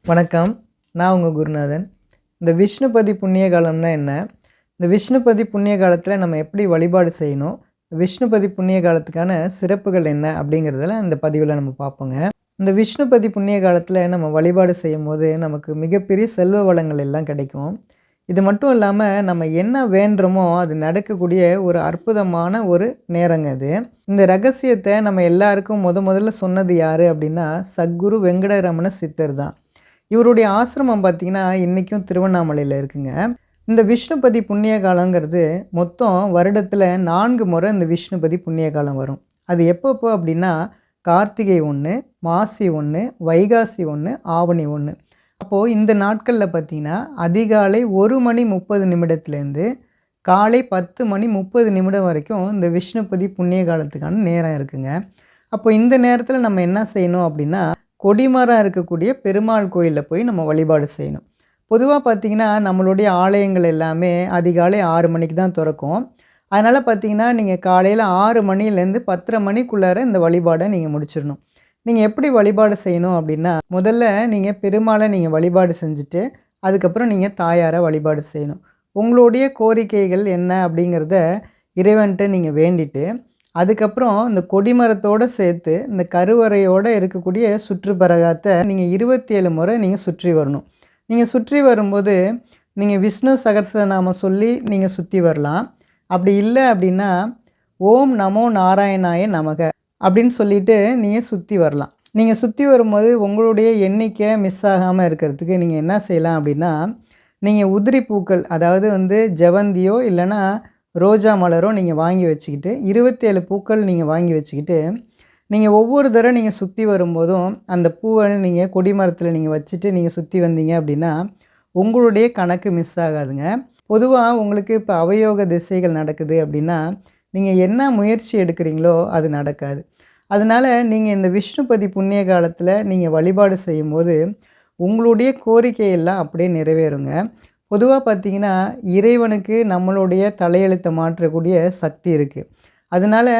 வணக்கம். நான் உங்கள் குருநாதன். இந்த விஷ்ணுபதி புண்ணிய காலம்னா என்ன? இந்த விஷ்ணுபதி புண்ணிய காலத்தில் நம்ம எப்படி வழிபாடு செய்யணும்? விஷ்ணுபதி புண்ணிய காலத்துக்கான சிறப்புகள் என்ன? அப்படிங்கிறதெல்லாம் இந்த பதிவில் நம்ம பார்ப்போங்க. இந்த விஷ்ணுபதி புண்ணிய காலத்தில் நம்ம வழிபாடு செய்யும்போது நமக்கு மிகப்பெரிய செல்வ வளங்கள் எல்லாம் கிடைக்கும். இது மட்டும் இல்லாமல் நம்ம என்ன வேண்டுறோமோ அது நடக்கக்கூடிய ஒரு அற்புதமான ஒரு நேரங்க இது. இந்த ரகசியத்தை நம்ம எல்லாருக்கும் முதல்ல சொன்னது யார் அப்படின்னா சத்குரு வெங்கடரமண சித்தர் தான். இவருடைய ஆசிரமம் பார்த்திங்கன்னா இன்றைக்கும் திருவண்ணாமலையில் இருக்குங்க. இந்த விஷ்ணுபதி புண்ணிய காலங்கிறது மொத்தம் வருடத்தில் 4 முறை இந்த விஷ்ணுபதி புண்ணிய காலம் வரும். அது எப்பப்போ அப்படின்னா கார்த்திகை 1, மாசி 1, வைகாசி 1, ஆவணி 1. அப்போது இந்த நாட்களில் பார்த்திங்கன்னா அதிகாலை 1 மணி 30 நிமிடத்துலேருந்து காலை 10 மணி 30 நிமிடம் வரைக்கும் இந்த விஷ்ணுபதி புண்ணிய காலத்துக்கான நேரம் இருக்குங்க. அப்போ இந்த நேரத்தில் நம்ம என்ன செய்யணும் அப்படின்னா கொடிமரம் இருக்கக்கூடிய பெருமாள் கோயிலில் போய் நம்ம வழிபாடு செய்யணும். பொதுவாக பார்த்திங்கன்னா நம்மளுடைய ஆலயங்கள் எல்லாமே அதிகாலை 6 மணிக்கு தான் திறக்கும். அதனால் பார்த்திங்கன்னா நீங்கள் காலையில் 6 மணிலேருந்து 10:30 மணிக்குள்ளார இந்த வழிபாடை நீங்கள் முடிச்சிடணும். நீங்கள் எப்படி வழிபாடு செய்யணும் அப்படின்னா முதல்ல நீங்கள் பெருமாளை நீங்கள் வழிபாடு செஞ்சுட்டு அதுக்கப்புறம் நீங்கள் தாயாரை வழிபாடு செய்யணும். உங்களுடைய கோரிக்கைகள் என்ன அப்படிங்கிறத இறைவன்கிட்ட நீங்கள் வேண்டிட்டு அதுக்கப்புறம் இந்த கொடிமரத்தோடு சேர்த்து இந்த கருவறையோடு இருக்கக்கூடிய சுற்றுப்பரகாத்தை நீங்கள் 27 முறை நீங்கள் சுற்றி வரணும். நீங்கள் சுற்றி வரும்போது நீங்கள் விஷ்ணு சகஸ்ரநாமம் சொல்லி நீங்கள் சுற்றி வரலாம். அப்படி இல்லை அப்படின்னா ஓம் நமோ நாராயணாய நமக அப்படின்னு சொல்லிவிட்டு நீங்கள் சுற்றி வரலாம். நீங்கள் சுற்றி வரும்போது உங்களுடைய எண்ணிக்கை மிஸ் ஆகாமல் இருக்கிறதுக்கு நீங்கள் என்ன செய்யலாம் அப்படின்னா நீங்கள் உதிரி பூக்கள் அதாவது ஜெவந்தியோ இல்லைன்னா ரோஜா மலரோ நீங்கள் வாங்கி வச்சுக்கிட்டு 27 பூக்கள் நீங்கள் வாங்கி வச்சுக்கிட்டு நீங்கள் ஒவ்வொரு தடவை நீங்கள் சுற்றி வரும்போதும் அந்த பூவை நீங்கள் கொடிமரத்தில் நீங்கள் வச்சுட்டு நீங்கள் சுற்றி வந்தீங்க அப்படின்னா உங்களுடைய கணக்கு மிஸ் ஆகாதுங்க. பொதுவாக உங்களுக்கு இப்போ அவயோக திசைகள் நடக்குது அப்படின்னா நீங்கள் என்ன முயற்சி எடுக்கிறீங்களோ அது நடக்காது. அதனால் நீங்கள் இந்த விஷ்ணுபதி புண்ணிய காலத்தில் நீங்கள் வழிபாடு செய்யும்போது உங்களுடைய கோரிக்கையெல்லாம் அப்படியே நிறைவேறுங்க. பொதுவாக பார்த்திங்கன்னா இறைவனுக்கு நம்மளுடைய தலையெழுத்தை மாற்றக்கூடிய சக்தி இருக்குது. அதனால்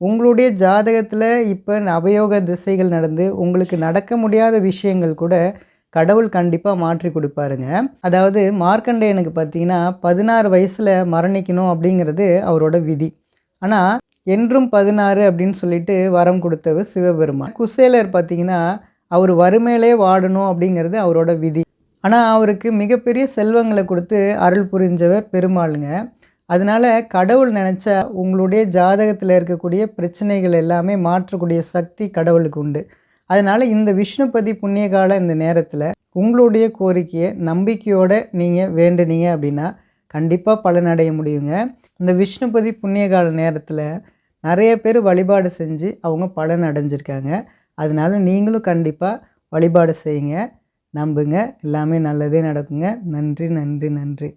உங்களுடைய ஜாதகத்தில் இப்போ அவயோக திசைகள் நடந்து உங்களுக்கு நடக்க முடியாத விஷயங்கள் கூட கடவுள் கண்டிப்பாக மாற்றி கொடுப்பாருங்க. அதாவது மார்க்கண்டேயனுக்கு பார்த்திங்கன்னா 16 வயசில் மரணிக்கணும் அப்படிங்கிறது அவரோட விதி. ஆனால் என்றும் 16 அப்படின்னு சொல்லிட்டு வரம் கொடுத்தவர் சிவபெருமான். குசேலர் பார்த்திங்கன்னா அவர் வறுமையிலே வாடணும் அப்படிங்கிறது அவரோட விதி. ஆனால் அவருக்கு மிகப்பெரிய செல்வங்களை கொடுத்து அருள் புரிஞ்சவர் பெருமாளுங்க. அதனால் கடவுள் நினச்சா உங்களுடைய ஜாதகத்தில் இருக்கக்கூடிய பிரச்சனைகள் எல்லாமே மாற்றக்கூடிய சக்தி கடவுளுக்கு உண்டு. அதனால் இந்த விஷ்ணுபதி புண்ணிய கால இந்த நேரத்தில் உங்களுடைய கோரிக்கையை நம்பிக்கையோடு நீங்கள் வேண்டுனீங்க அப்படின்னா கண்டிப்பாக பலனடைய முடியுங்க. இந்த விஷ்ணுபதி புண்ணிய கால நேரத்தில் நிறைய பேர் வழிபாடு செஞ்சு அவங்க பலன் அடைஞ்சிருக்காங்க. அதனால் நீங்களும் கண்டிப்பாக வழிபாடு செய்யுங்க. நம்புங்க, எல்லாமே நல்லதே நடக்குங்க. நன்றி நன்றி நன்றி.